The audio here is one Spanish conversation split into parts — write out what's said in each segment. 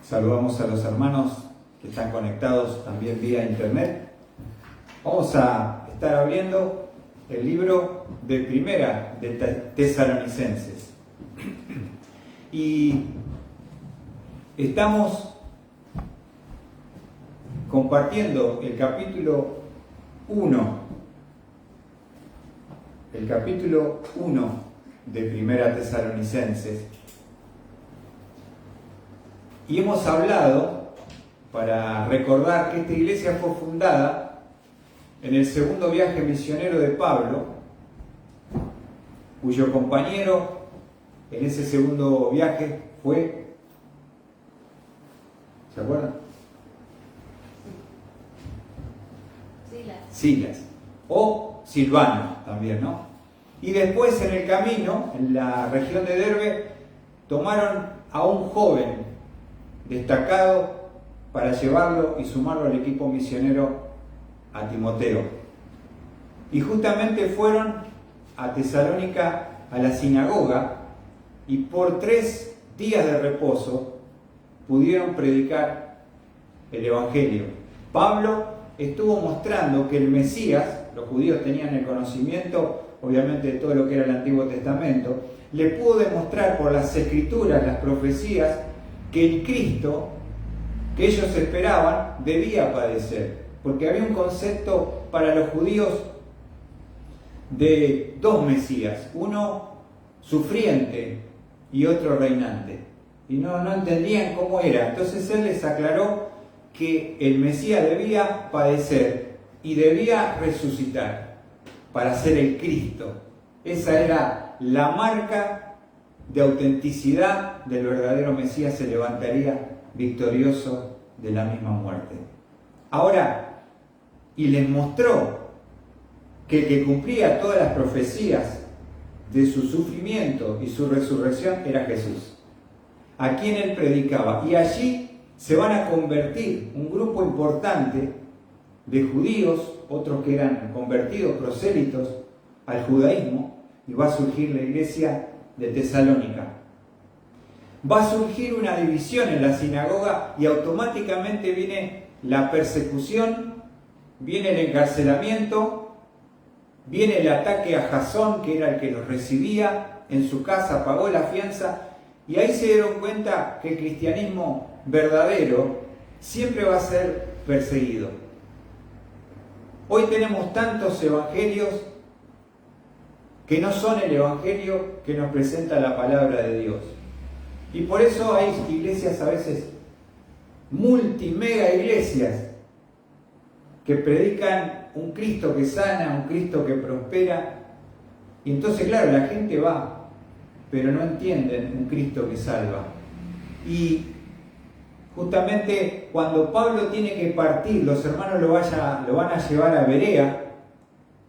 Saludamos a los hermanos que están conectados también vía internet. Vamos a estar abriendo el libro de Primera de Tesalonicenses. Y estamos compartiendo el capítulo 1. El capítulo 1 de Primera Tesalonicenses. Y hemos hablado, para recordar que esta iglesia fue fundada en el segundo viaje misionero de Pablo, cuyo compañero en ese segundo viaje fue, ¿se acuerdan? Silas, o Silvano también, ¿no? Y después en el camino, en la región de Derbe, tomaron a un joven destacado para llevarlo y sumarlo al equipo misionero, a Timoteo. Y justamente fueron a Tesalónica, a la sinagoga, y por 3 días de reposo pudieron predicar el Evangelio. Pablo estuvo mostrando que el Mesías, los judíos tenían el conocimiento obviamente de todo lo que era el Antiguo Testamento, le pudo demostrar por las escrituras, las profecías, que el Cristo que ellos esperaban debía padecer, porque había un concepto para los judíos de 2 Mesías, uno sufriente y otro reinante, y no entendían cómo era. Entonces él les aclaró que el Mesías debía padecer y debía resucitar para ser el Cristo. Esa era la marca de autenticidad del verdadero Mesías, se levantaría victorioso de la misma muerte. Ahora, y les mostró que el que cumplía todas las profecías de su sufrimiento y su resurrección era Jesús, a quien él predicaba. Y allí se van a convertir un grupo importante de judíos, otros que eran convertidos, prosélitos al judaísmo, y va a surgir la iglesia de Tesalónica. Va a surgir una división en la sinagoga y automáticamente viene la persecución, viene el encarcelamiento, viene el ataque a Jasón, que era el que los recibía en su casa, pagó la fianza, y ahí se dieron cuenta que el cristianismo verdadero siempre va a ser perseguido. Hoy tenemos tantos evangelios que no son el evangelio que nos presenta la palabra de Dios. Y por eso hay iglesias a veces, multimega iglesias, que predican un Cristo que sana, un Cristo que prospera. Y entonces, claro, la gente va, pero no entienden un Cristo que salva. Y justamente cuando Pablo tiene que partir, los hermanos lo van a llevar a Berea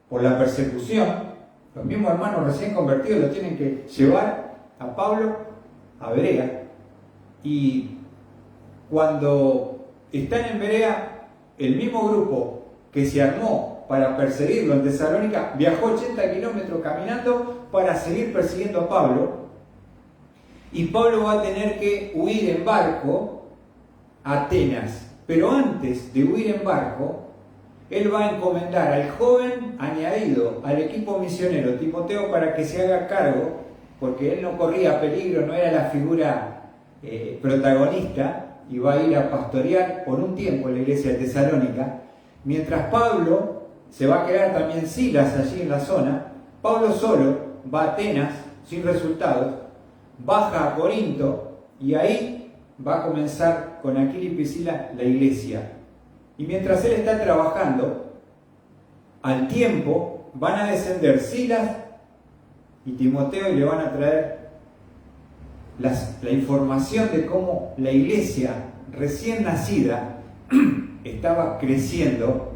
por la persecución. Los mismos hermanos recién convertidos lo tienen que llevar a Pablo a Berea. Y cuando están en Berea, el mismo grupo que se armó para perseguirlo en Tesalónica viajó 80 kilómetros caminando para seguir persiguiendo a Pablo. Y Pablo va a tener que huir en barco a Atenas. Pero antes de huir en barco, él va a encomendar al joven añadido al equipo misionero, Timoteo, para que se haga cargo, porque él no corría peligro, no era la figura protagonista, y va a ir a pastorear por un tiempo en la iglesia de Tesalónica. Mientras Pablo, se va a quedar también Silas allí en la zona, Pablo solo va a Atenas sin resultados, baja a Corinto, y ahí va a comenzar con Aquila y Priscila la iglesia. Y mientras él está trabajando, al tiempo van a descender Silas y Timoteo y le van a traer la información de cómo la iglesia recién nacida estaba creciendo.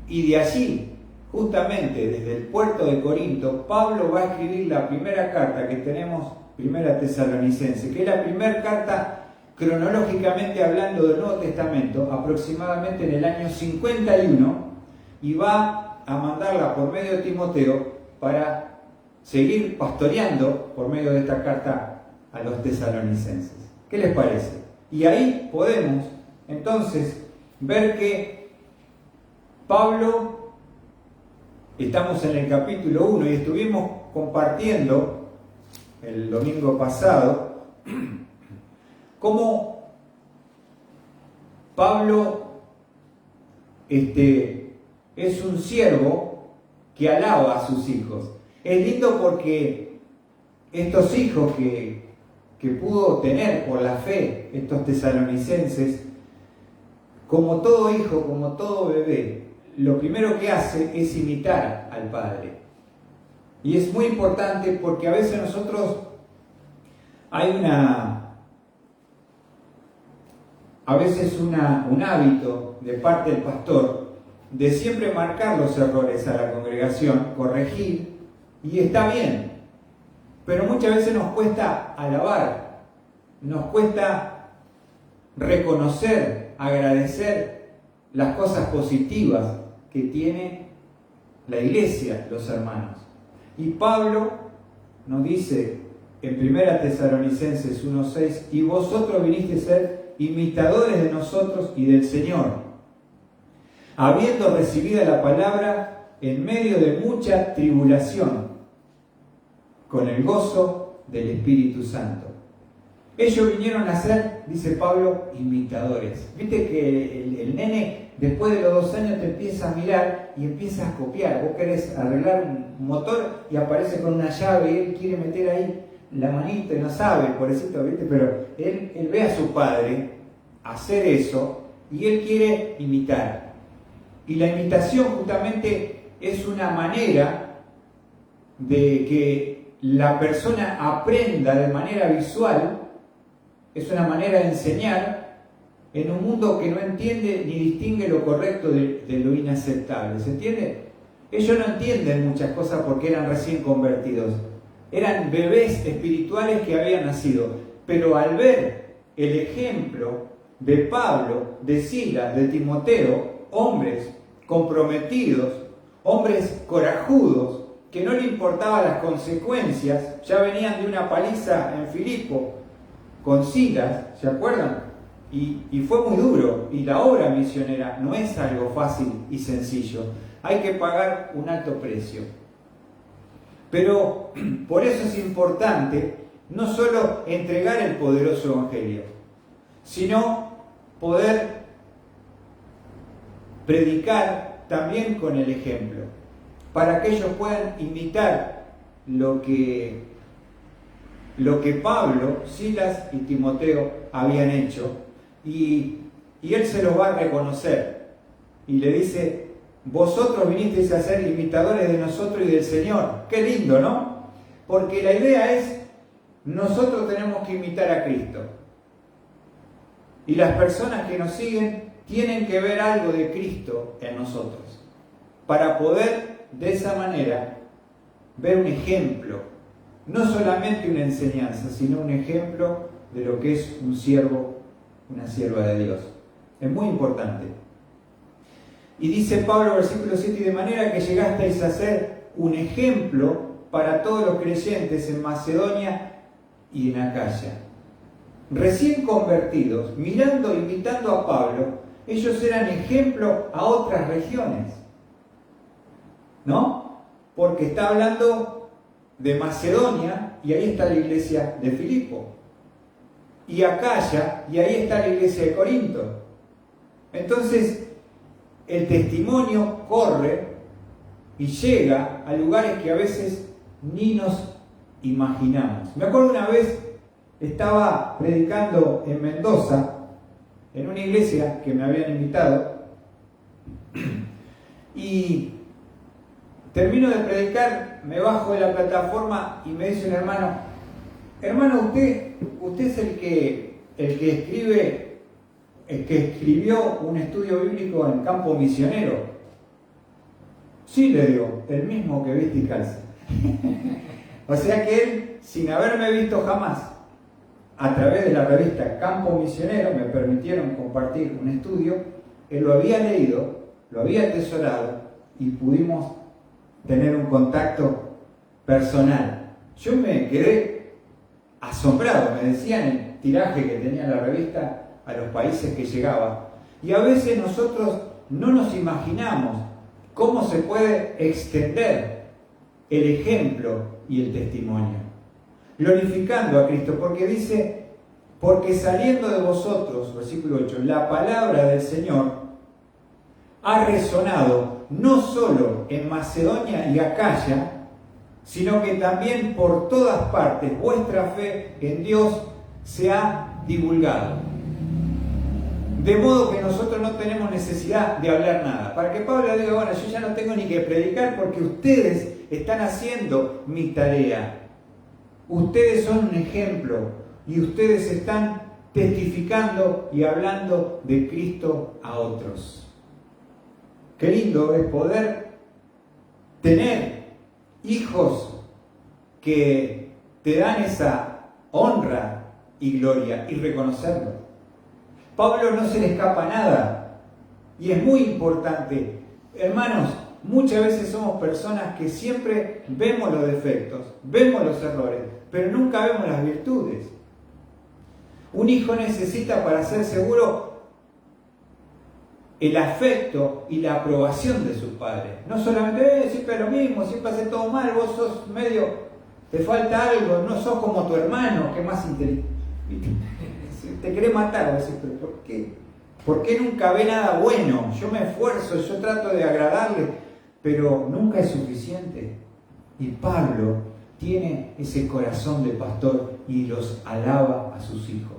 Y de allí, justamente desde el puerto de Corinto, Pablo va a escribir la primera carta que tenemos, Primera Tesalonicense, que es la primera carta cronológicamente hablando del Nuevo Testamento, aproximadamente en el año 51, y va a mandarla por medio de Timoteo para seguir pastoreando por medio de esta carta a los tesalonicenses. ¿Qué les parece? Y ahí podemos entonces ver que Pablo, estamos en el capítulo 1 y estuvimos compartiendo el domingo pasado cómo Pablo es un siervo que alaba a sus hijos. Es lindo porque estos hijos que pudo tener por la fe, estos tesalonicenses, como todo hijo, como todo bebé, lo primero que hace es imitar al Padre. Y es muy importante porque a veces nosotros hay un hábito de parte del pastor de siempre marcar los errores a la congregación, corregir, y está bien, pero muchas veces nos cuesta alabar, nos cuesta reconocer, agradecer las cosas positivas que tiene la iglesia, los hermanos. Y Pablo nos dice en 1 Tesalonicenses 1:6, y vosotros vinisteis a ser imitadores de nosotros y del Señor, habiendo recibido la palabra en medio de mucha tribulación, con el gozo del Espíritu Santo. Ellos vinieron a ser, dice Pablo, imitadores. Viste que el nene después de los 2 años te empieza a mirar y empieza a copiar. Vos querés arreglar un motor y aparece con una llave y él quiere meter ahí la manito y no sabe, pobrecito, ¿viste? Pero él ve a su padre hacer eso y él quiere imitar. Y la imitación justamente es una manera de que la persona aprenda de manera visual, es una manera de enseñar en un mundo que no entiende ni distingue lo correcto de lo inaceptable. ¿Se entiende? Ellos no entienden muchas cosas porque eran recién convertidos. Eran bebés espirituales que habían nacido. Pero al ver el ejemplo de Pablo, de Silas, de Timoteo, hombres comprometidos, hombres corajudos, que no le importaban las consecuencias, ya venían de una paliza en Filipo con Silas, ¿se acuerdan? Y fue muy duro, y la obra misionera no es algo fácil y sencillo, hay que pagar un alto precio. Pero por eso es importante no solo entregar el poderoso evangelio, sino poder predicar también con el ejemplo, para que ellos puedan imitar lo que Pablo, Silas y Timoteo habían hecho, y él se los va a reconocer y le dice: vosotros vinisteis a ser imitadores de nosotros y del Señor. Qué lindo, ¿no? Porque la idea es, nosotros tenemos que imitar a Cristo, y las personas que nos siguen tienen que ver algo de Cristo en nosotros, para poder de esa manera ver un ejemplo, no solamente una enseñanza, sino un ejemplo de lo que es un siervo, una sierva de Dios. Es muy importante. Y dice Pablo, versículo 7, y de manera que llegasteis a ser un ejemplo para todos los creyentes en Macedonia y en Acaya. Recién convertidos, mirando e imitando a Pablo, ellos eran ejemplo a otras regiones, ¿no? Porque está hablando de Macedonia y ahí está la iglesia de Filipo, y Acaya y ahí está la iglesia de Corinto. Entonces el testimonio corre y llega a lugares que a veces ni nos imaginamos. Me acuerdo una vez estaba predicando en Mendoza, en una iglesia que me habían invitado, y termino de predicar, me bajo de la plataforma y me dice un hermano: usted es el que escribió un estudio bíblico en campo misionero. Sí, le digo, el mismo que viste y calza. O sea que él, sin haberme visto jamás, a través de la revista Campo Misionero, me permitieron compartir un estudio. Él lo había leído, lo había atesorado y pudimos tener un contacto personal. Yo me quedé asombrado, me decían tiraje que tenía la revista a los países que llegaba. Y a veces nosotros no nos imaginamos cómo se puede extender el ejemplo y el testimonio, glorificando a Cristo, porque dice, porque saliendo de vosotros, versículo 8, la palabra del Señor ha resonado no solo en Macedonia y Acaya, sino que también por todas partes vuestra fe en Dios se ha divulgado. De modo que nosotros no tenemos necesidad de hablar nada. Para que Pablo diga, bueno, yo ya no tengo ni que predicar porque ustedes están haciendo mi tarea. Ustedes son un ejemplo y ustedes están testificando y hablando de Cristo a otros. Qué lindo es poder tener hijos que te dan esa honra y gloria y reconocerlo. Pablo no se le escapa nada y es muy importante. Hermanos, muchas veces somos personas que siempre vemos los defectos, vemos los errores, pero nunca vemos las virtudes. Un hijo necesita, para ser seguro, el afecto y la aprobación de sus padres. No solamente, siempre es lo mismo, siempre hace todo mal, vos sos medio, te falta algo, no sos como tu hermano, que es más inteligente. Te querés matar, vos decís, pero ¿por qué? ¿Por qué nunca ve nada bueno? Yo me esfuerzo, yo trato de agradarle, pero nunca es suficiente. Y Pablo tiene ese corazón de pastor y los alaba a sus hijos.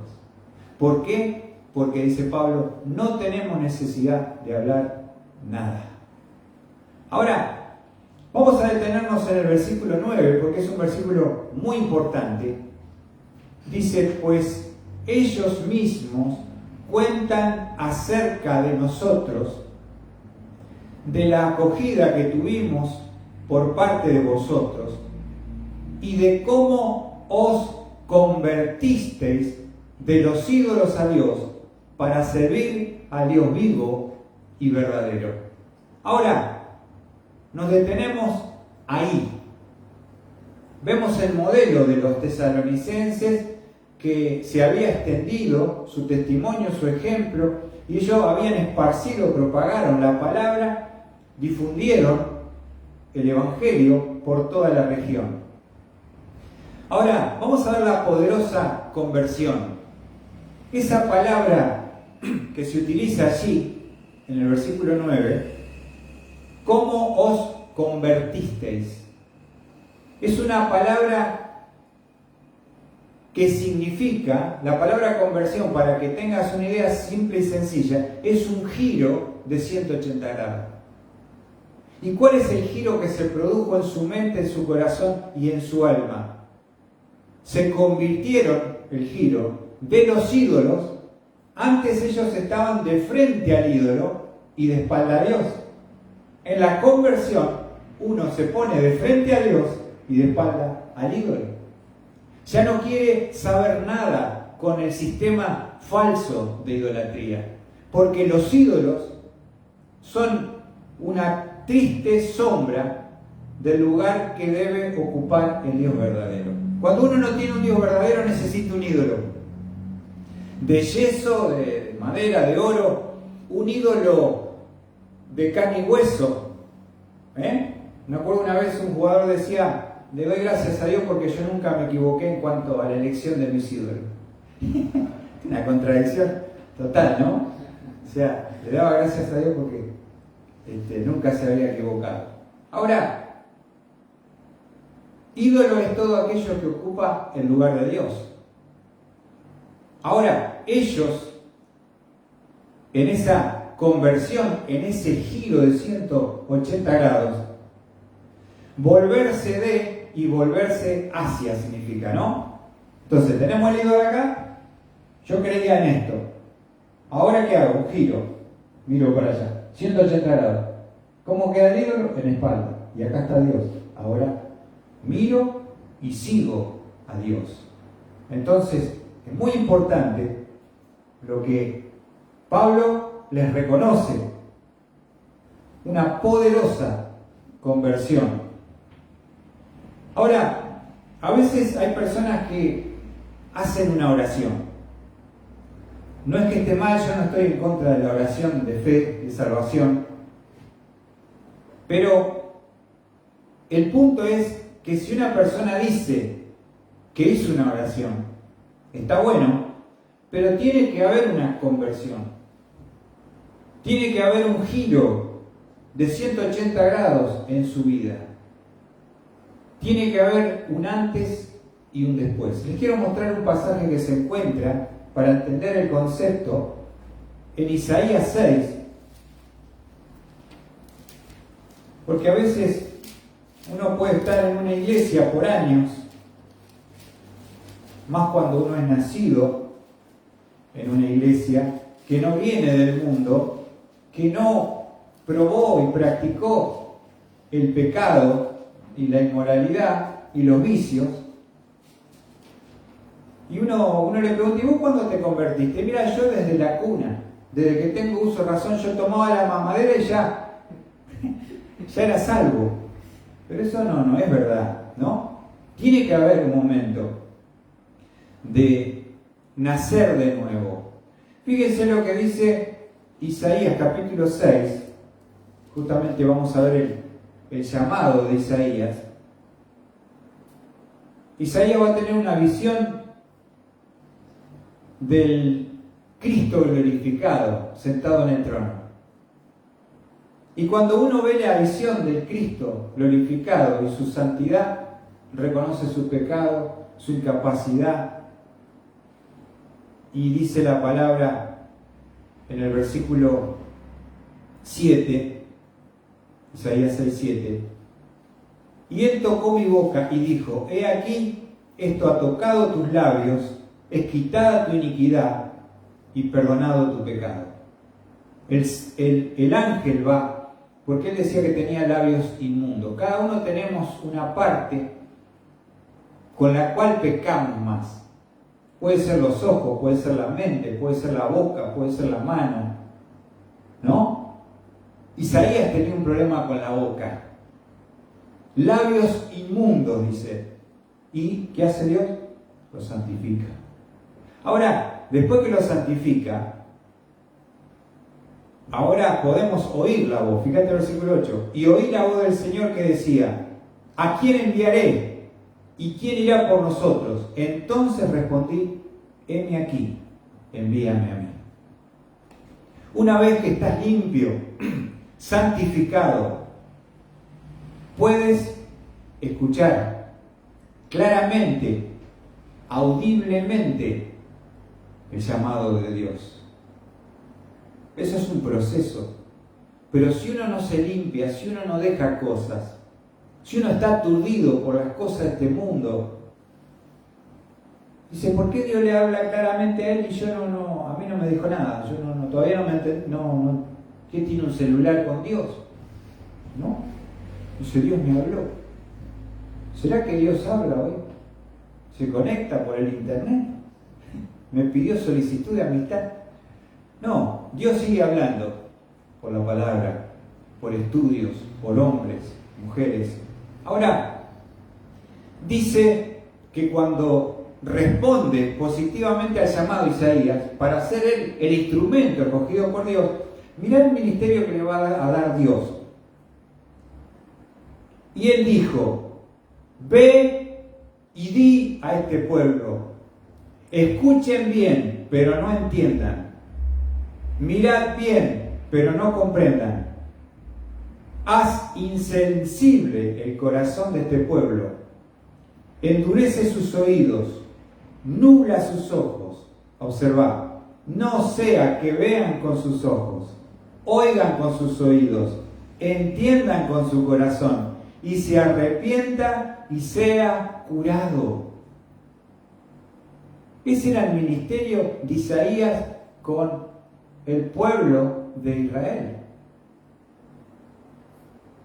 ¿Por qué? Porque dice Pablo, no tenemos necesidad de hablar nada. Ahora, vamos a detenernos en el versículo 9, porque es un versículo muy importante. Dice, pues ellos mismos cuentan acerca de nosotros, de la acogida que tuvimos por parte de vosotros y de cómo os convertisteis de los ídolos a Dios para servir a Dios vivo y verdadero. Ahora, nos detenemos ahí. Vemos el modelo de los tesalonicenses que se había extendido su testimonio, su ejemplo, y ellos habían esparcido, propagaron la palabra, difundieron el Evangelio por toda la región. Ahora, vamos a ver la poderosa conversión. Esa palabra que se utiliza allí, en el versículo 9, ¿cómo os convertisteis? Es una palabra que significa, la palabra conversión, para que tengas una idea simple y sencilla, es un giro de 180 grados. ¿Y cuál es el giro que se produjo en su mente, en su corazón y en su alma? Se convirtieron, el giro, de los ídolos. Antes ellos estaban de frente al ídolo y de espalda a Dios. En la conversión, uno se pone de frente a Dios y de espalda al ídolo. Ya no quiere saber nada con el sistema falso de idolatría, porque los ídolos son una triste sombra del lugar que debe ocupar el Dios verdadero. Cuando uno no tiene un Dios verdadero, necesita un ídolo de yeso, de madera, de oro, un ídolo de carne y hueso. Me acuerdo una vez un jugador decía, le doy gracias a Dios porque yo nunca me equivoqué en cuanto a la elección de mis ídolos. Una contradicción total, ¿no? O sea, le daba gracias a Dios porque nunca se había equivocado. Ahora, ídolo es todo aquello que ocupa el lugar de Dios. Ahora, ellos, en esa conversión, en ese giro de 180 grados, volverse de y volverse hacia significa, ¿no? Entonces, tenemos el ídolo acá, yo creía en esto. Ahora, ¿qué hago? Un giro, miro para allá, 180 grados. ¿Cómo queda el ídolo? En espalda. Y acá está Dios. Ahora, miro y sigo a Dios. Entonces, es muy importante lo que Pablo les reconoce, una poderosa conversión. Ahora, a veces hay personas que hacen una oración. No es que esté mal, yo no estoy en contra de la oración de fe, de salvación, pero el punto es que si una persona dice que hizo una oración, está bueno, pero tiene que haber una conversión, tiene que haber un giro de 180 grados en su vida, tiene que haber un antes y un después. Les quiero mostrar un pasaje que se encuentra, para entender el concepto, en Isaías 6, porque a veces uno puede estar en una iglesia por años, más cuando uno es nacido en una iglesia que no viene del mundo, que no probó y practicó el pecado y la inmoralidad y los vicios. Y uno le pregunta, ¿y vos cuándo te convertiste? Mira, yo desde la cuna, desde que tengo uso de razón, yo tomaba la mamadera y ya era salvo. Pero eso no es verdad, ¿no? Tiene que haber un momento de nacer de nuevo. Fíjense lo que dice Isaías capítulo 6. Justamente vamos a ver el llamado de Isaías. Isaías va a tener una visión del Cristo glorificado, sentado en el trono. Y cuando uno ve la visión del Cristo glorificado y su santidad, reconoce su pecado, su incapacidad, y dice la palabra en el versículo 7, Isaías 6:7, y él tocó mi boca y dijo, he aquí, esto ha tocado tus labios, es quitada tu iniquidad y perdonado tu pecado. El ángel va, porque él decía que tenía labios inmundos. Cada uno tenemos una parte con la cual pecamos más. Puede ser los ojos, puede ser la mente, puede ser la boca, puede ser la mano, ¿no? Isaías tenía un problema con la boca. Labios inmundos, dice. ¿Y qué hace Dios? Los santifica. Ahora, después que lo santifica, ahora podemos oír la voz. Fíjate el versículo 8. Y oí la voz del Señor que decía, ¿a quién enviaré? ¿Y quién irá por nosotros? Entonces respondí, heme aquí, envíame a mí. Una vez que estás limpio, santificado, puedes escuchar claramente, audiblemente, el llamado de Dios. Eso es un proceso. Pero si uno no se limpia, si uno no deja cosas, si uno está aturdido por las cosas de este mundo, dice, ¿por qué Dios le habla claramente a él y yo a mí no me dijo nada? Yo todavía no me entendí. ¿Qué tiene un celular con Dios? ¿No? Dice, Dios me habló. ¿Será que Dios habla hoy? ¿Se conecta por el internet? ¿Me pidió solicitud de amistad? No, Dios sigue hablando por la palabra, por estudios, por hombres, mujeres. Ahora, dice que cuando responde positivamente al llamado de Isaías, para ser él el instrumento escogido por Dios, mirá el ministerio que le va a dar Dios. Y él dijo, ve y di a este pueblo, escuchen bien, pero no entiendan. Mirad bien, pero no comprendan. Haz insensible el corazón de este pueblo. Endurece sus oídos, nubla sus ojos. Observad, no sea que vean con sus ojos, oigan con sus oídos, entiendan con su corazón y se arrepienta y sea curado. Ese era el ministerio de Isaías con el pueblo de Israel.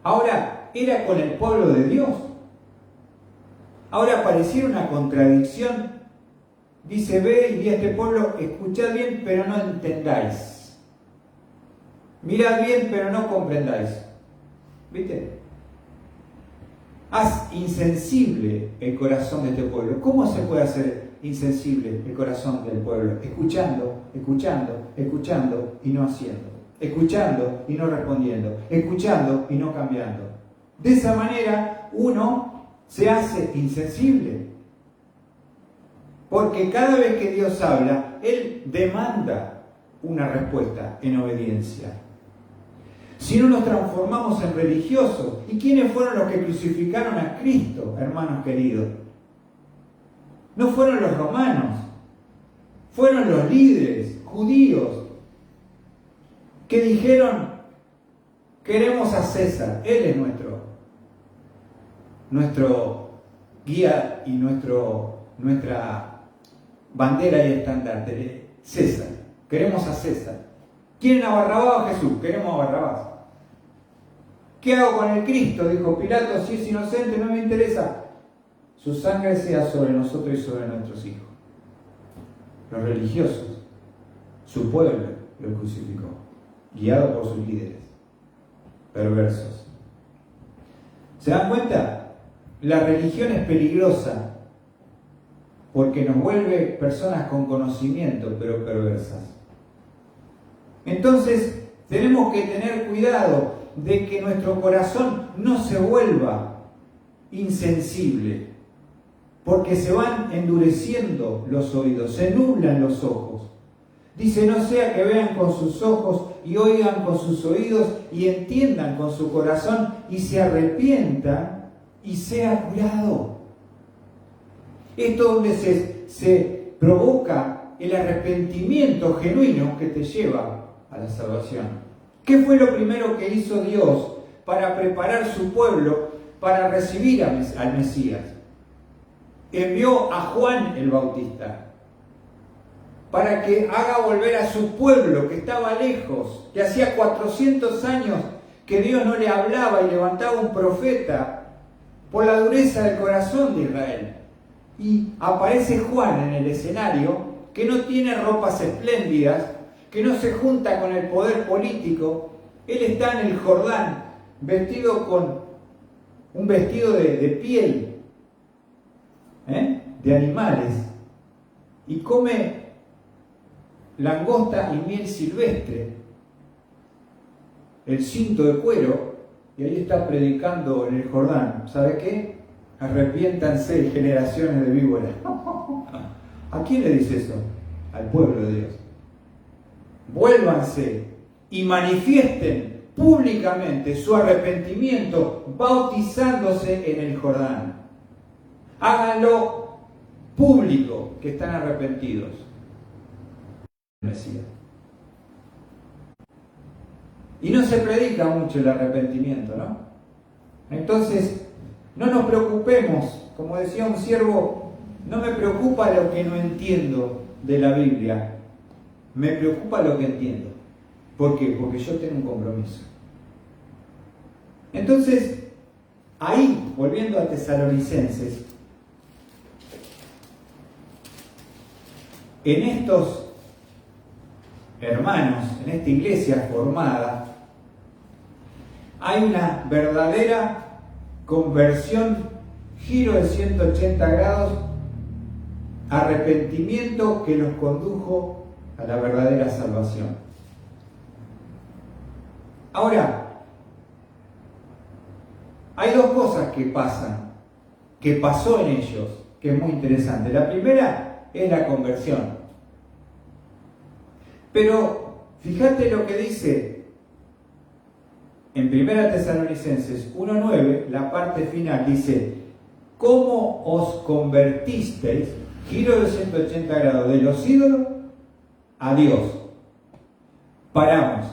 Ahora, era con el pueblo de Dios. Ahora pareciera una contradicción. Dice, ve y di a este pueblo, escuchad bien, pero no entendáis. Mirad bien, pero no comprendáis. ¿Viste? Haz insensible el corazón de este pueblo. ¿Cómo se puede hacer? insensible el corazón del pueblo, escuchando, escuchando, escuchando y no haciendo, escuchando y no respondiendo, escuchando y no cambiando. De esa manera uno se hace insensible, porque cada vez que Dios habla, Él demanda una respuesta en obediencia. Si no nos transformamos en religiosos, ¿y quiénes fueron los que crucificaron a Cristo, hermanos queridos? No fueron los romanos, fueron los líderes judíos que dijeron: queremos a César, él es nuestro guía y nuestra bandera y estandarte, César, queremos a César. ¿Quieren a Barrabás o a Jesús? Queremos a Barrabás. ¿Qué hago con el Cristo? Dijo Pilato, si es inocente no me interesa. Su sangre sea sobre nosotros y sobre nuestros hijos. Los religiosos, su pueblo lo crucificó, guiado por sus líderes perversos. ¿Se dan cuenta? La religión es peligrosa porque nos vuelve personas con conocimiento, pero perversas. Entonces, tenemos que tener cuidado de que nuestro corazón no se vuelva insensible, porque se van endureciendo los oídos, se nublan los ojos. Dice, no sea que vean con sus ojos y oigan con sus oídos y entiendan con su corazón y se arrepientan y sea curado. Esto es donde se provoca el arrepentimiento genuino que te lleva a la salvación. ¿Qué fue lo primero que hizo Dios para preparar su pueblo para recibir al Mesías? Envió a Juan el Bautista para que haga volver a su pueblo que estaba lejos, que hacía 400 años que Dios no le hablaba y levantaba un profeta por la dureza del corazón de Israel. Y aparece Juan en el escenario, que no tiene ropas espléndidas, que no se junta con el poder político. Él está en el Jordán vestido con un vestido de piel de animales y come langosta y miel silvestre, el cinto de cuero, y ahí está predicando en el Jordán. ¿Sabe qué? Arrepiéntanse, generaciones de víboras. ¿A quién le dice eso? Al pueblo de Dios. Vuélvanse y manifiesten públicamente su arrepentimiento bautizándose en el Jordán. Háganlo público que están arrepentidos. Mesías. Y no se predica mucho el arrepentimiento, ¿no? Entonces, no nos preocupemos, como decía un siervo, no me preocupa lo que no entiendo de la Biblia, me preocupa lo que entiendo. ¿Por qué? Porque yo tengo un compromiso. Entonces, ahí, volviendo a Tesalonicenses, en estos hermanos, en esta iglesia formada, hay una verdadera conversión, giro de 180 grados, arrepentimiento que los condujo a la verdadera salvación. Ahora, hay dos cosas que pasan, que pasó en ellos, que es muy interesante. La primera es la conversión. Pero fíjate lo que dice en 1 Tesalonicenses 1:9, la parte final, dice: ¿cómo os convertisteis? Giro de 180 grados, de los ídolos a Dios. Paramos.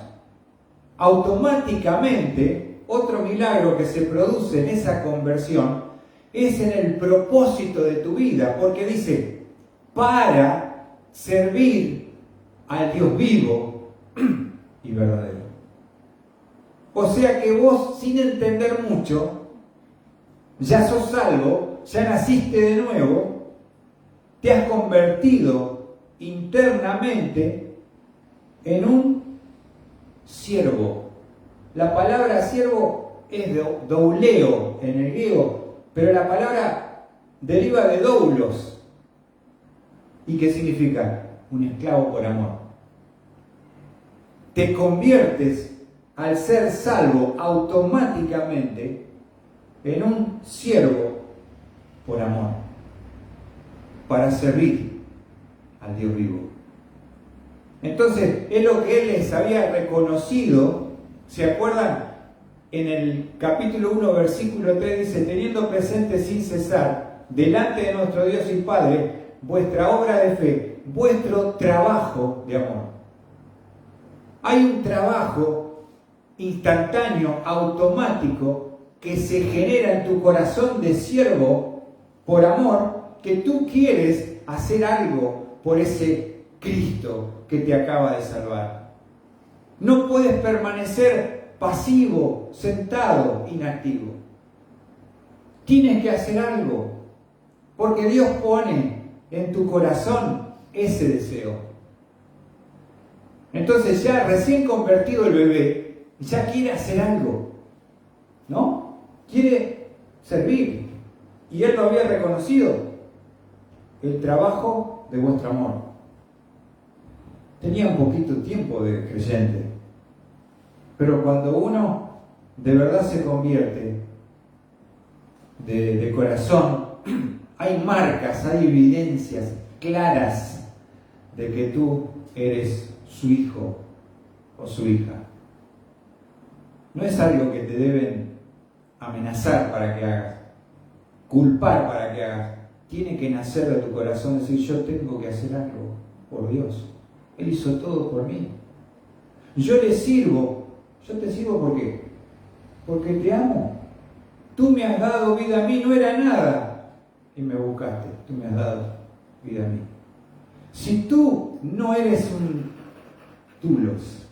Automáticamente, otro milagro que se produce en esa conversión es en el propósito de tu vida, porque dice, para servir al Dios vivo y verdadero. O sea que vos, sin entender mucho, ya sos salvo, ya naciste de nuevo, te has convertido internamente en un siervo. La palabra siervo es douleo en el griego, pero la palabra deriva de doulos, ¿Y qué significa? Un esclavo por amor. Te conviertes, al ser salvo, automáticamente en un siervo por amor, para servir al Dios vivo. Entonces, es lo que Él les había reconocido. ¿Se acuerdan? En el capítulo 1, versículo 3 dice: teniendo presente sin cesar, delante de nuestro Dios y Padre, vuestra obra de fe, vuestro trabajo de amor. Hay un trabajo instantáneo, automático, que se genera en tu corazón de siervo por amor, que tú quieres hacer algo por ese Cristo que te acaba de salvar. No puedes permanecer pasivo, sentado, inactivo. Tienes que hacer algo, porque Dios pone en tu corazón ese deseo. Entonces, ya recién convertido el bebé, ya quiere hacer algo, ¿no? Quiere servir. Y Él lo había reconocido: el trabajo de vuestro amor. Tenía un poquito tiempo de creyente, pero cuando uno de verdad se convierte de corazón, hay marcas, hay evidencias claras de que tú eres su hijo o su hija. No es algo que te deben amenazar para que hagas, culpar para que hagas. Tiene que nacer de tu corazón, decir: yo tengo que hacer algo por Dios. Él hizo todo por mí. Yo le sirvo. Yo te sirvo ¿por qué? Porque te amo. Tú me has dado vida a mí, no era nada y me buscaste. Tú me has dado vida a mí. Si tú no eres un tulos,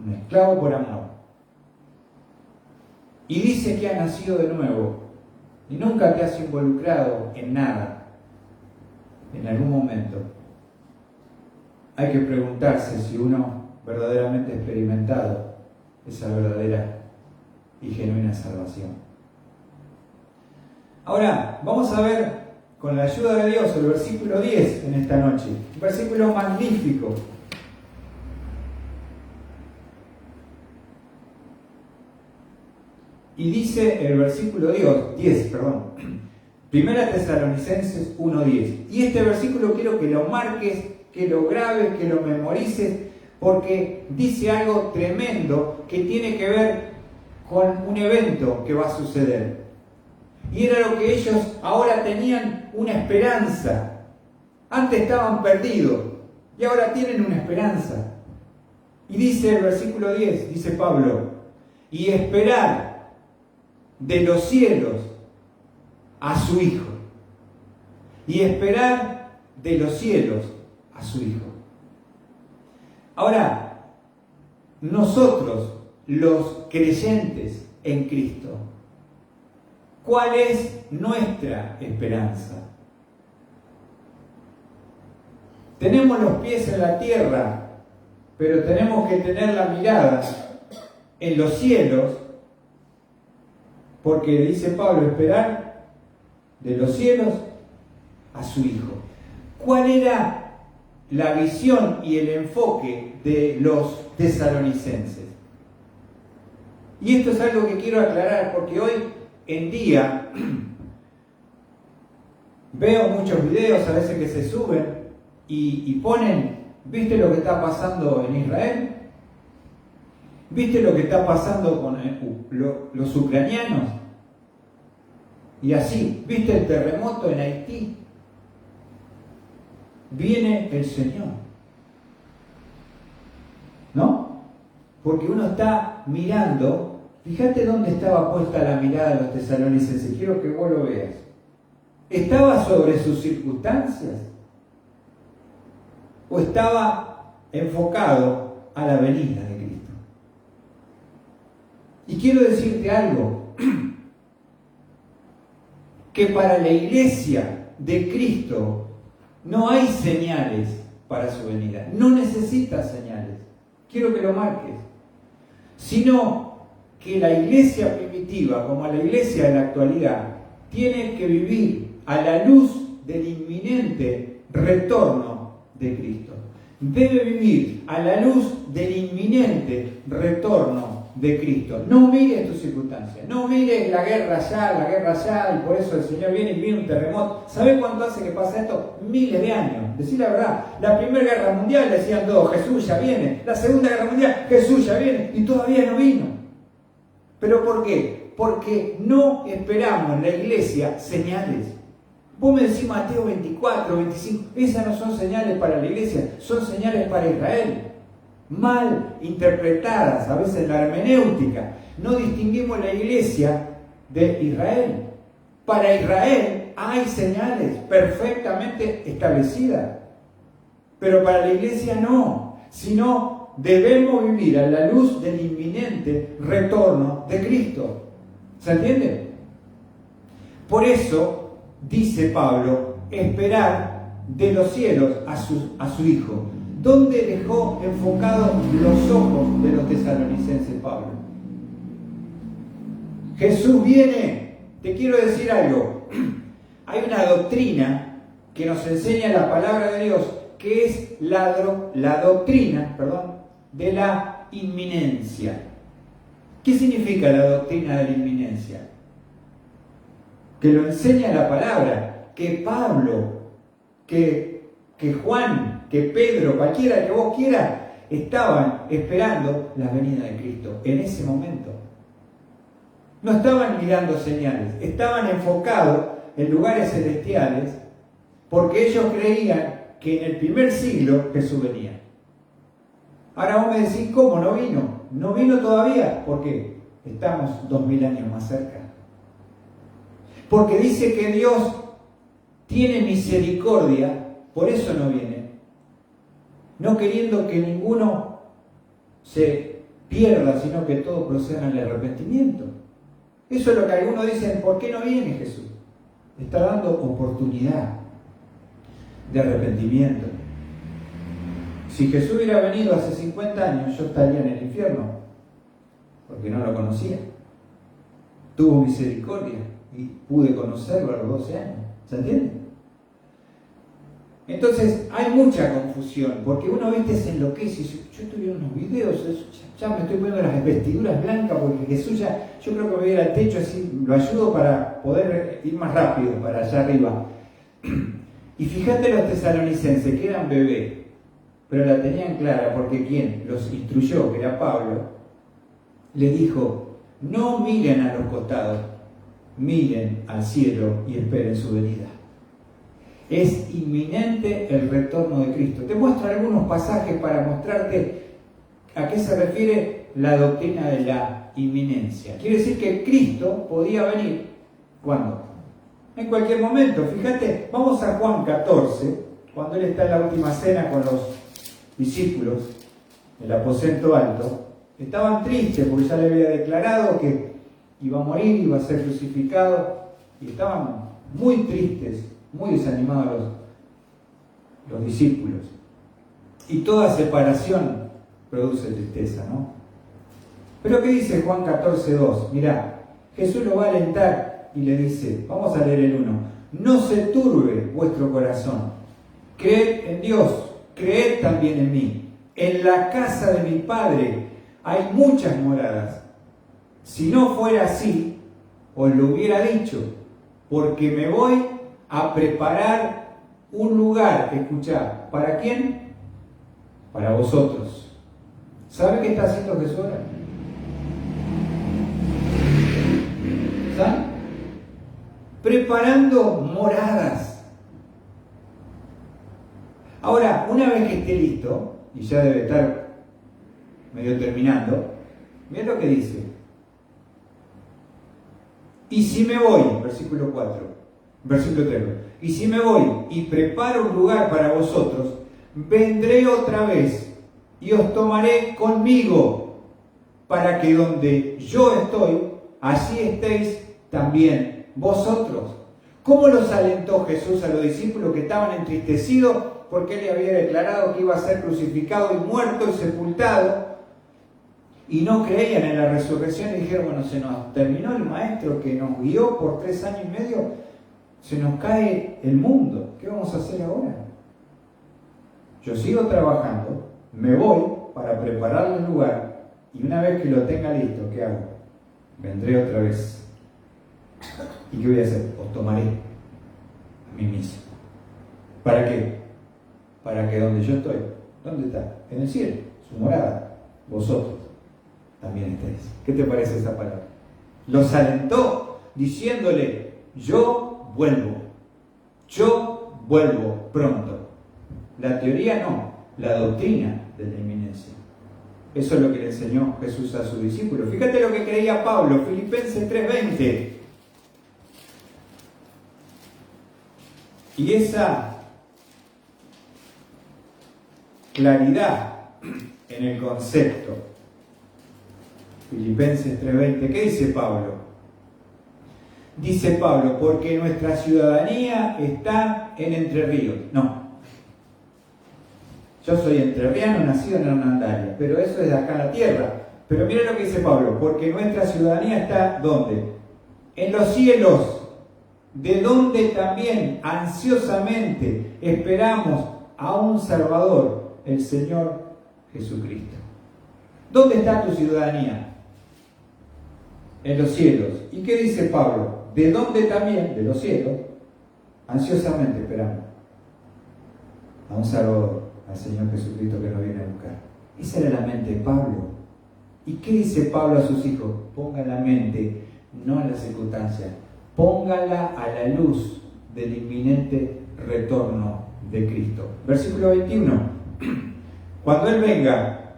un esclavo por amor, y dice que has nacido de nuevo y nunca te has involucrado en nada, en algún momento hay que preguntarse si uno verdaderamente ha experimentado esa verdadera y genuina salvación. Ahora, vamos a ver con la ayuda de Dios el versículo 10 en esta noche. Un versículo magnífico. Y dice el versículo 10, Primera Tesalonicenses 1:10. Y este versículo quiero que lo marques, que lo grabes, que lo memorices, porque dice algo tremendo que tiene que ver con un evento que va a suceder. Y era lo que ellos ahora tenían una esperanza. Antes estaban perdidos y ahora tienen una esperanza. Y dice el versículo 10, dice Pablo: y esperar de los cielos a su Hijo. Y esperar de los cielos a su Hijo. Ahora, nosotros, los creyentes en Cristo, ¿cuál es nuestra esperanza? Tenemos los pies en la tierra, pero tenemos que tener la mirada en los cielos, porque dice Pablo: esperar de los cielos a su Hijo. ¿Cuál era la visión y el enfoque de los tesalonicenses? Y esto es algo que quiero aclarar, porque hoy en día veo muchos videos a veces que se suben y ponen: ¿viste lo que está pasando en Israel? ¿Viste lo que está pasando con los ucranianos? Y así, ¿viste el terremoto en Haití? Viene el Señor, ¿no? Porque uno está mirando. Fíjate dónde estaba puesta la mirada de los tesalonicenses. Quiero que vos lo veas. ¿Estaba sobre sus circunstancias? ¿O estaba enfocado a la venida de Cristo? Y quiero decirte algo, que para la iglesia de Cristo no hay señales para su venida. No necesita señales. Quiero que lo marques. Sino que la iglesia primitiva, como la iglesia de la actualidad, tiene que vivir a la luz del inminente retorno de Cristo. Debe vivir a la luz del inminente retorno de Cristo. No mires tus circunstancias, no mires la guerra allá, y por eso el Señor viene y viene un terremoto. ¿Sabes cuánto hace que pasa esto? Miles de años. Decir la verdad, la Primera Guerra Mundial decían todos, Jesús ya viene. La Segunda Guerra Mundial, Jesús ya viene, y todavía no vino. ¿Pero por qué? Porque no esperamos en la iglesia señales. Vos me decís Mateo 24, 25, esas no son señales para la iglesia, son señales para Israel. Mal interpretadas, a veces en la hermenéutica. No distinguimos la iglesia de Israel. Para Israel hay señales perfectamente establecidas, pero para la iglesia no, sino debemos vivir a la luz del inminente retorno de Cristo. ¿Se entiende? Por eso dice Pablo, esperar de los cielos a su Hijo. ¿Dónde dejó enfocados los ojos de los tesalonicenses Pablo? Jesús viene. Te quiero decir algo. Hay una doctrina que nos enseña la palabra de Dios, que es la doctrina de la inminencia. ¿Qué significa la doctrina de la inminencia? Que lo enseña la palabra, que Pablo, que Juan, que Pedro, cualquiera que vos quieras, estaban esperando la venida de Cristo en ese momento. No estaban mirando señales, estaban enfocados en lugares celestiales, porque ellos creían que en el primer siglo Jesús venía. Ahora vos me decís, ¿cómo no vino? No vino todavía, ¿por qué? Estamos 2000 años más cerca. Porque dice que Dios tiene misericordia, por eso no viene. No queriendo que ninguno se pierda, sino que todos procedan al arrepentimiento. Eso es lo que algunos dicen, ¿por qué no viene Jesús? Está dando oportunidad de arrepentimiento. Si Jesús hubiera venido hace 50 años, yo estaría en el infierno, porque no lo conocía. Tuvo misericordia y pude conocerlo a los 12 años. ¿Se entiende? Entonces hay mucha confusión, porque uno se enloquece y dice, yo estoy viendo unos videos, ya me estoy poniendo las vestiduras blancas porque Jesús ya, yo creo que me voy a ir al techo así, lo ayudo para poder ir más rápido para allá arriba. Y fíjate los tesalonicenses, que eran bebés, pero la tenían clara, porque quien los instruyó, que era Pablo, les dijo, no miren a los costados, miren al cielo y esperen su venida. Es inminente el retorno de Cristo. Te muestro algunos pasajes para mostrarte a qué se refiere la doctrina de la inminencia. Quiere decir que Cristo podía venir, ¿cuándo? En cualquier momento. Fíjate, vamos a Juan 14, cuando él está en la última cena con los discípulos, en el aposento alto. Estaban tristes porque ya le había declarado que iba a morir, iba a ser crucificado, y estaban muy tristes, muy desanimados los discípulos. Y toda separación produce tristeza, ¿no? Pero ¿qué dice Juan 14:2? Mirá, Jesús lo va a alentar y le dice, vamos a leer el 1, no se turbe vuestro corazón, creed en Dios, creed también en mí. En la casa de mi Padre hay muchas moradas. Si no fuera así, os lo hubiera dicho, porque me voy a preparar un lugar, escuchá, ¿para quién? Para vosotros. ¿Sabe qué está haciendo Jesús ahora? ¿Sabe? Preparando moradas. Ahora, una vez que esté listo, y ya debe estar medio terminando, mira lo que dice. Y si me voy, versículo 3, y si me voy y preparo un lugar para vosotros, vendré otra vez y os tomaré conmigo, para que donde yo estoy, allí estéis también vosotros. ¿Cómo los alentó Jesús a los discípulos que estaban entristecidos porque él le había declarado que iba a ser crucificado y muerto y sepultado? Y no creían en la resurrección y dijeron, bueno, se nos terminó el maestro que nos guió por 3 años y medio, se nos cae el mundo, ¿qué vamos a hacer ahora? Yo sigo trabajando, me voy para preparar el lugar y una vez que lo tenga listo, ¿qué hago? Vendré otra vez. ¿Y qué voy a hacer? Os tomaré a mí mismo. ¿Para qué? Para que donde yo estoy, ¿dónde está? En el cielo, su morada, vosotros también estéis. ¿Qué te parece esa palabra? Los alentó diciéndole, yo vuelvo pronto. La teoría no, la doctrina de la inminencia. Eso es lo que le enseñó Jesús a sus discípulos. Fíjate lo que creía Pablo, Filipenses 3:20. Y esa claridad en el concepto. Filipenses 3:20, ¿qué dice Pablo? Dice Pablo, porque nuestra ciudadanía está en Entre Ríos. No. Yo soy entrerriano, nacido en Hernandaria, pero eso es de acá en la tierra. Pero mira lo que dice Pablo, porque nuestra ciudadanía está, ¿dónde? En los cielos, de donde también ansiosamente esperamos a un Salvador, el Señor Jesucristo. ¿Dónde está tu ciudadanía? En los cielos. ¿Y qué dice Pablo? De donde también, de los cielos, ansiosamente esperamos a un Salvador, al Señor Jesucristo que nos viene a buscar. Esa era la mente de Pablo. ¿Y qué dice Pablo a sus hijos? Ponga la mente, no en la circunstancia, póngala a la luz del inminente retorno de Cristo. Versículo 21. Cuando Él venga,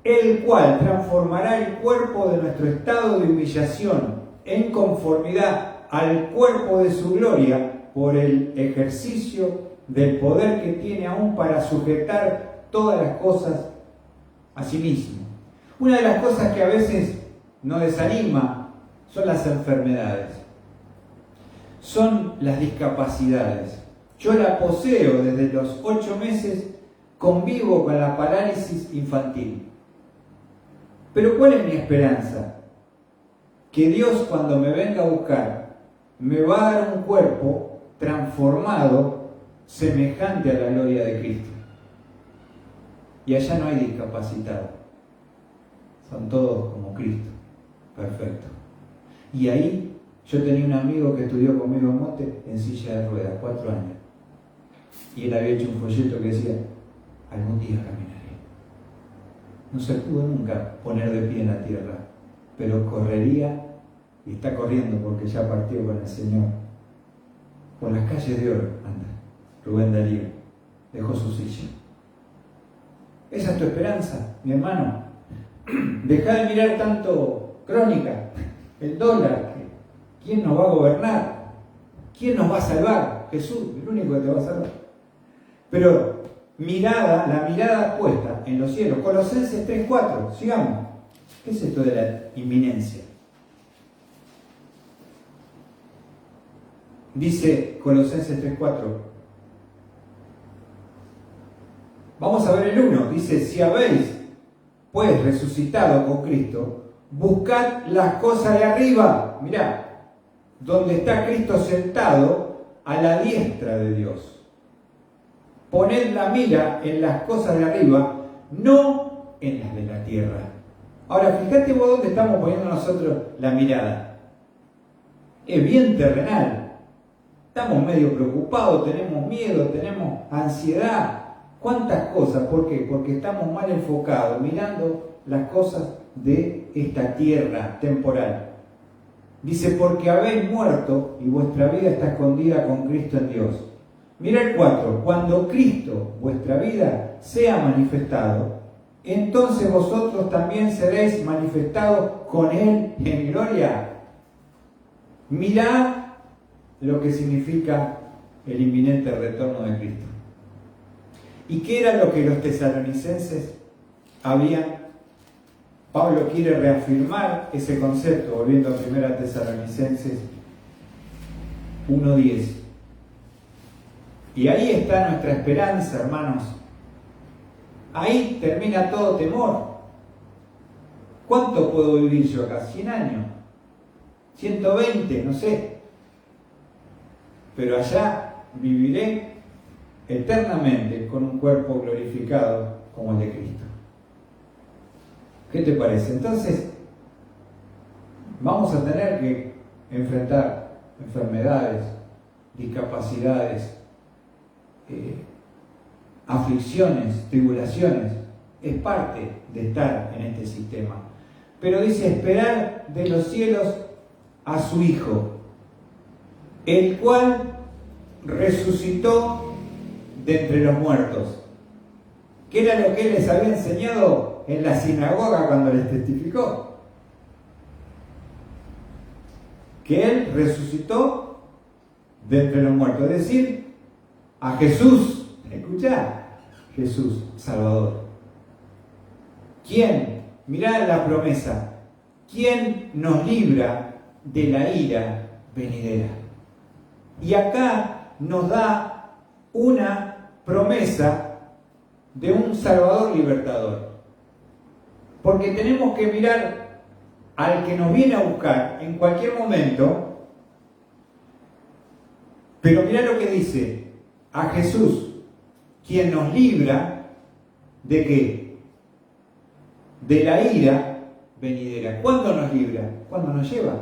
el cual transformará el cuerpo de nuestro estado de humillación en conformidad al cuerpo de su gloria por el ejercicio del poder que tiene aún para sujetar todas las cosas a sí mismo. Una de las cosas que a veces nos desanima son las enfermedades, son las discapacidades. Yo la poseo desde los 8 meses, convivo con la parálisis infantil. Pero ¿cuál es mi esperanza? Que Dios, cuando me venga a buscar, me va a dar un cuerpo transformado semejante a la gloria de Cristo. Y allá no hay discapacitados, son todos como Cristo, perfecto. Y ahí yo tenía un amigo que estudió conmigo en Monte en silla de ruedas, 4 años. Y él había hecho un folleto que decía, algún día caminaré. No se pudo nunca poner de pie en la tierra, pero correría, y está corriendo porque ya partió con el Señor. Por las calles de oro anda Rubén Darío, dejó su silla. Esa es tu esperanza, mi hermano. Deja de mirar tanto Crónica, el dólar. ¿Quién nos va a gobernar? ¿Quién nos va a salvar? Jesús, el único que te va a salvar. Pero la mirada puesta en los cielos. Colosenses 3:4, sigamos. ¿Qué es esto de la inminencia? Dice Colosenses 3:4. Vamos a ver el 1. Dice, si habéis pues resucitado con Cristo, buscad las cosas de arriba. Mirá, donde está Cristo sentado a la diestra de Dios. Poned la mira en las cosas de arriba, no en las de la tierra. Ahora, fíjate vos dónde estamos poniendo nosotros la mirada. Es bien terrenal. Estamos medio preocupados, tenemos miedo, tenemos ansiedad. ¿Cuántas cosas? ¿Por qué? Porque estamos mal enfocados, mirando las cosas de esta tierra temporal. Dice, porque habéis muerto y vuestra vida está escondida con Cristo en Dios. Mira el 4. Cuando Cristo, vuestra vida, sea manifestado, entonces vosotros también seréis manifestados con Él en gloria. Mirad lo que significa el inminente retorno de Cristo. ¿Y qué era lo que los tesalonicenses habían? Pablo quiere reafirmar ese concepto, volviendo a 1 Tesalonicenses 1:10. Y ahí está nuestra esperanza, hermanos. Ahí termina todo temor. ¿Cuánto puedo vivir yo acá? 100 años, 120, no sé. Pero allá viviré eternamente con un cuerpo glorificado como el de Cristo. ¿Qué te parece? Entonces, vamos a tener que enfrentar enfermedades, discapacidades, aflicciones, tribulaciones. Es parte de estar en este sistema. Pero dice, esperar de los cielos a su Hijo, el cual resucitó de entre los muertos. ¿Qué era lo que él les había enseñado en la sinagoga cuando les testificó? Que él resucitó de entre los muertos. Es decir, a Jesús. ¿Escuchá? Jesús, Salvador. ¿Quién? Mirá la promesa. ¿Quién nos libra de la ira venidera? Y acá nos da una promesa de un Salvador libertador. Porque tenemos que mirar al que nos viene a buscar en cualquier momento. Pero mirá lo que dice, a Jesús, quien nos libra ¿de qué? De la ira venidera. ¿Cuándo nos libra? ¿Cuándo nos lleva?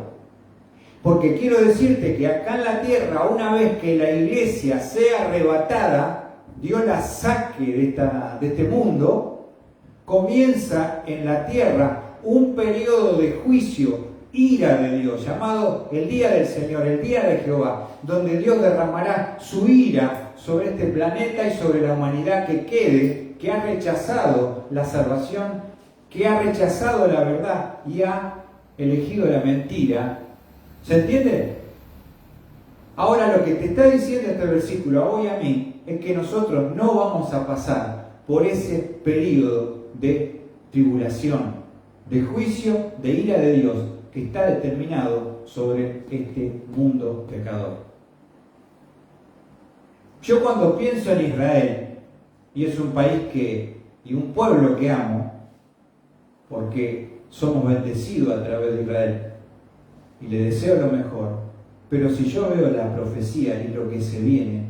Porque quiero decirte que acá en la tierra, una vez que la iglesia sea arrebatada, Dios la saque de este mundo, comienza en la tierra un periodo de juicio, ira de Dios, llamado el día del Señor, el día de Jehová, donde Dios derramará su ira sobre este planeta y sobre la humanidad que quede, que ha rechazado la salvación, que ha rechazado la verdad y ha elegido la mentira. ¿Se entiende? Ahora lo que te está diciendo este versículo a vos y a mí es que nosotros no vamos a pasar por ese periodo de tribulación, de juicio, de ira de Dios que está determinado sobre este mundo pecador. Yo cuando pienso en Israel, y es un país y un pueblo que amo, porque somos bendecidos a través de Israel, y le deseo lo mejor, pero si yo veo la profecía y lo que se viene,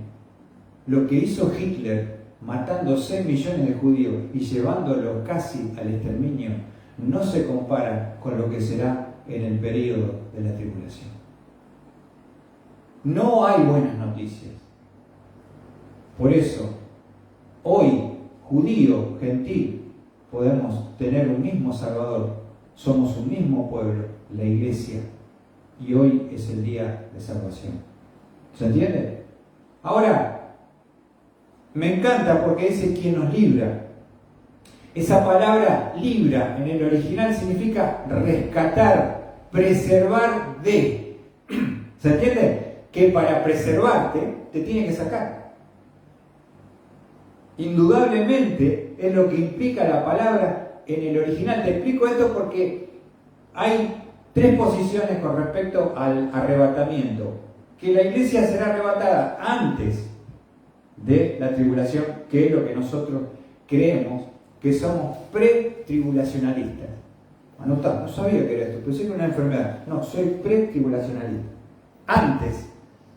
lo que hizo Hitler matando 6 millones de judíos y llevándolos casi al exterminio, no se compara con lo que será en el periodo de la tribulación. No hay buenas noticias. Por eso, hoy, judío, gentil, podemos tener un mismo Salvador. Somos un mismo pueblo, la iglesia. Y hoy es el día de salvación. ¿Se entiende? Ahora, me encanta porque dice quien nos libra. Esa palabra libra en el original significa rescatar, preservar de. ¿Se entiende? Que para preservarte te tiene que sacar. Indudablemente es lo que implica la palabra en el original. Te explico esto porque hay 3 posiciones con respecto al arrebatamiento. Que la iglesia será arrebatada antes de la tribulación, que es lo que nosotros creemos que somos pre-tribulacionalistas. Anotá, no sabía que era esto, pensé que era una enfermedad. No, soy pre-tribulacionalista. Antes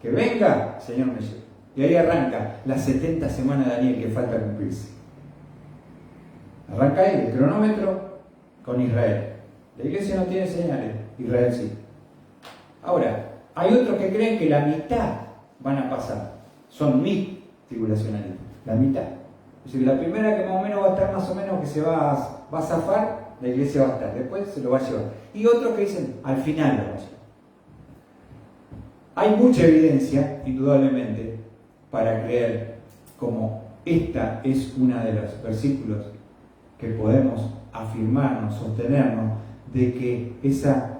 que venga, el Señor me lleva. Y ahí arranca las 70 semanas de Daniel que falta cumplirse. Arranca ahí el cronómetro con Israel. La iglesia no tiene señales, Israel sí. Ahora, hay otros que creen que la mitad van a pasar. Son tribulacionalistas, la mitad. Es decir, la primera que más o menos va a estar más o menos que se va a zafar, la iglesia va a estar, después se lo va a llevar. Y otros que dicen, al final lo va a llevar. Hay mucha evidencia, indudablemente, para creer como esta es una de los versículos que podemos afirmarnos, sostenernos, de que esa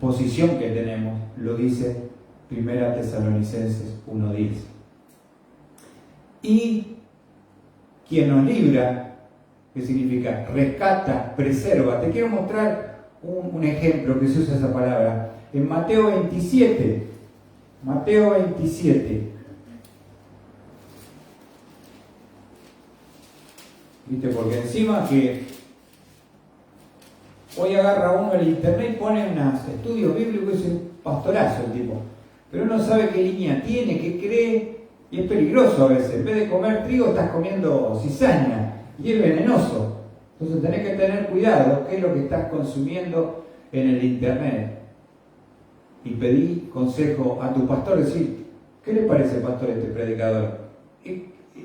posición que tenemos lo dice 1 Tesalonicenses 1:10. Y quien nos libra, ¿qué significa? Rescata, preserva. Te quiero mostrar un ejemplo que se usa esa palabra. En Mateo 27. Mateo 27. ¿Viste? Porque encima que hoy agarra uno el internet y pone unos estudios bíblicos y es un pastorazo el tipo. Pero uno sabe qué línea tiene, qué cree, Y es peligroso a veces. En vez de comer trigo, estás comiendo cizaña. Y es venenoso. Entonces tenés que tener cuidado qué es lo que estás consumiendo en el internet. Y pedí consejo a tu pastor, decir, ¿qué le parece, pastor, este predicador?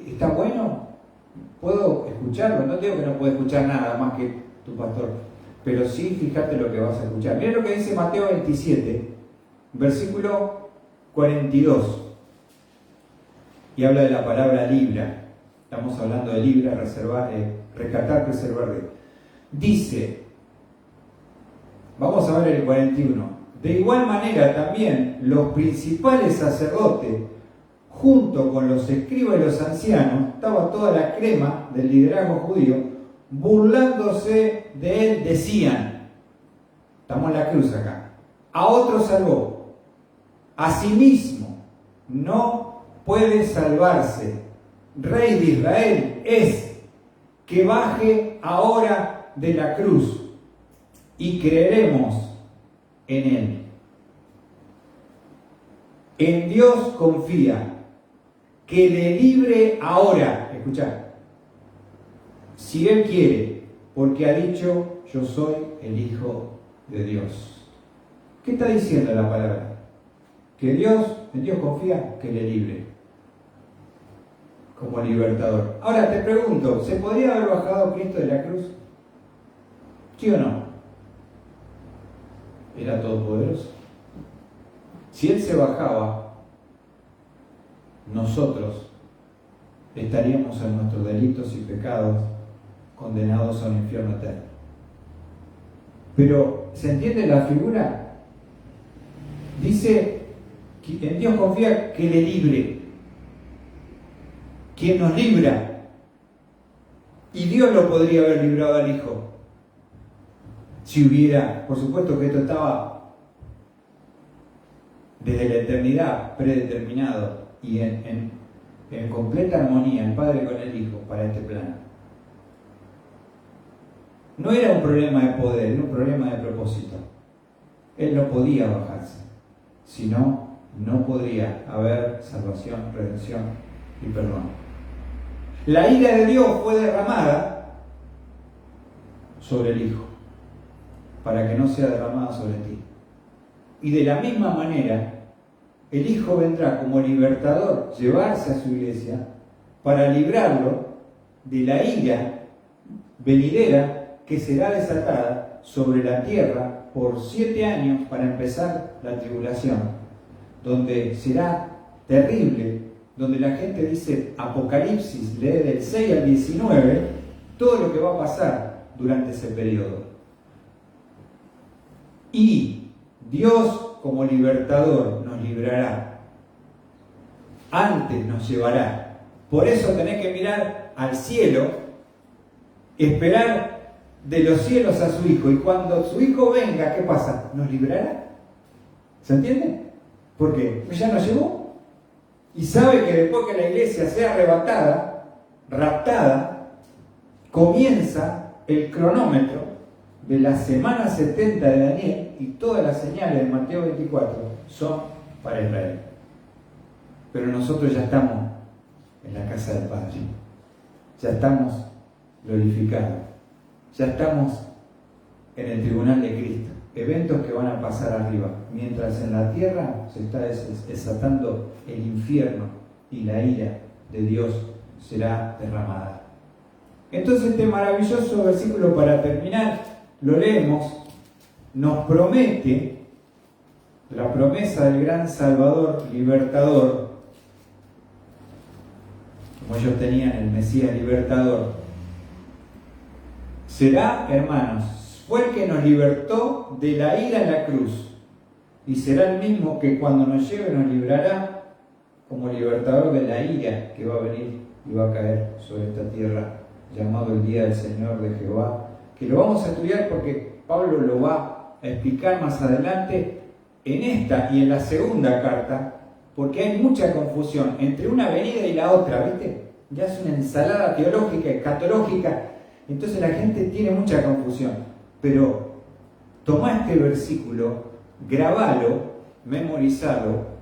¿Está bueno? ¿Puedo escucharlo? No digo que no puedo escuchar nada más que tu pastor, pero sí fíjate lo que vas a escuchar. Mira lo que dice Mateo 27, versículo 42. Y habla de la palabra libra. Estamos hablando de libra, reservar, rescatar, preservar. Dice, vamos a ver el 41. De igual manera también los principales sacerdotes, junto con los escribas y los ancianos, estaba toda la crema del liderazgo judío, burlándose de él, decían, estamos en la cruz acá, a otro salvó, a sí mismo no puede salvarse, Rey de Israel es, que baje ahora de la cruz y creeremos en él. En Dios confía, que le libre ahora, escuchá, si él quiere, porque ha dicho, yo soy el Hijo de Dios. ¿Qué está diciendo la palabra? Que en Dios confía, que le libre como libertador. Ahora te pregunto, ¿se podría haber bajado Cristo de la cruz? ¿Sí o no? Era todopoderoso. Si él se bajaba, nosotros estaríamos en nuestros delitos y pecados condenados a un infierno eterno. Pero, ¿se entiende la figura? Dice que en Dios confía, que le libre. ¿Quién nos libra? Y Dios lo podría haber librado al Hijo. Si hubiera, por supuesto que esto estaba desde la eternidad predeterminado y en completa armonía el Padre con el Hijo para este plano. No era un problema de poder, era un problema de propósito. Él no podía bajarse, si no, no podría haber salvación, redención y perdón. La ira de Dios fue derramada sobre el Hijo, para que no sea derramada sobre ti. Y de la misma manera, el Hijo vendrá como libertador, llevarse a su iglesia, para librarlo de la ira venidera que será desatada sobre la tierra por 7 años para empezar la tribulación, donde será terrible, donde la gente dice Apocalipsis, lee del 6 al 19, todo lo que va a pasar durante ese periodo. Y Dios como libertador nos librará, antes nos llevará. Por eso tenés que mirar al cielo, esperar de los cielos a su Hijo, y cuando su Hijo venga, ¿qué pasa? ¿Nos librará? ¿Se entiende? ¿Por qué? Pues ya nos llevó. Y sabe que después que la iglesia sea arrebatada, raptada, comienza el cronómetro de la semana 70 de Daniel, y todas las señales de Mateo 24 son para Israel. Pero nosotros ya estamos en la casa del Padre, ya estamos glorificados, ya estamos en el tribunal de Cristo. Eventos que van a pasar arriba, mientras en la tierra se está desatando el infierno y la ira de Dios será derramada. Entonces este maravilloso versículo, para terminar, lo leemos, nos promete la promesa del gran Salvador, libertador, como ellos tenían el Mesías libertador. Será, hermanos, fue el que nos libertó de la ira en la cruz, y será el mismo que cuando nos lleve nos librará como libertador de la ira que va a venir y va a caer sobre esta tierra, llamado el día del Señor de Jehová, que lo vamos a estudiar porque Pablo lo va a explicar más adelante en esta y en la segunda carta, porque hay mucha confusión entre una venida y la otra, ¿viste? Ya es una ensalada teológica, escatológica, entonces la gente tiene mucha confusión. Pero tomá este versículo, grabalo, memorizalo,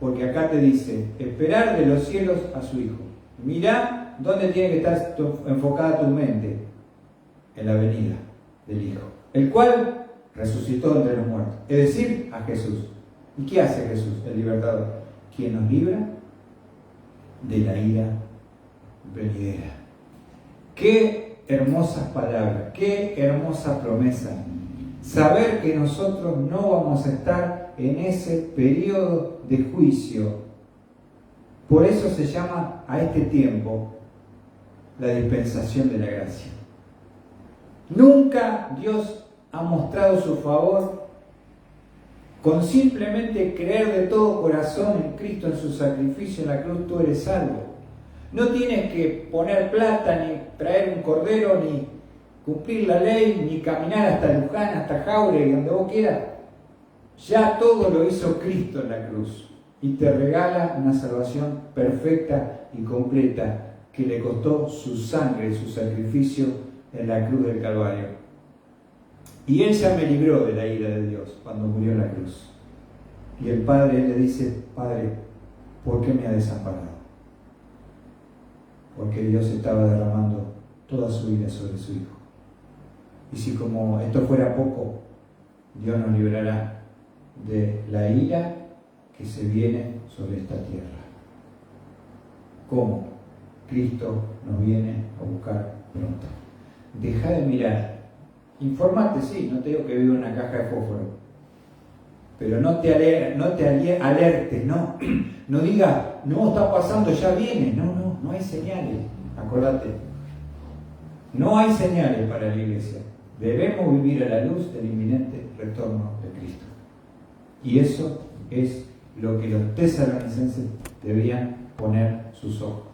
porque acá te dice, esperar de los cielos a su Hijo. Mirá dónde tiene que estar enfocada tu mente, en la venida del Hijo, el cual resucitó entre los muertos, es decir, a Jesús. ¿Y qué hace Jesús, el libertador? Quien nos libra de la ira venidera. Qué hermosas palabras, qué hermosa promesa. Saber que nosotros no vamos a estar en ese periodo de juicio. Por eso se llama a este tiempo la dispensación de la gracia. Nunca Dios ha mostrado su favor con simplemente creer de todo corazón en Cristo, en su sacrificio en la cruz. Tú eres salvo. No tienes que poner plata, ni traer un cordero, ni cumplir la ley, ni caminar hasta Luján, hasta Jauregui, donde vos quieras. Ya todo lo hizo Cristo en la cruz y te regala una salvación perfecta y completa que le costó su sangre, su sacrificio en la cruz del Calvario. Y Él ya me libró de la ira de Dios cuando murió en la cruz. Y el Padre le dice, Padre, ¿por qué me ha desamparado? Porque Dios estaba derramando toda su ira sobre su Hijo. Y si como esto fuera poco, Dios nos librará de la ira que se viene sobre esta tierra. ¿Cómo? Cristo nos viene a buscar pronto. Deja de mirar. Informate, sí, no te digo que viva en una caja de fósforo. Pero no te alertes, no. No digas, no, está pasando, ya viene. No hay señales. Acordate. No hay señales para la iglesia. Debemos vivir a la luz del inminente retorno de Cristo. Y eso es lo que los tesalonicenses debían poner sus ojos.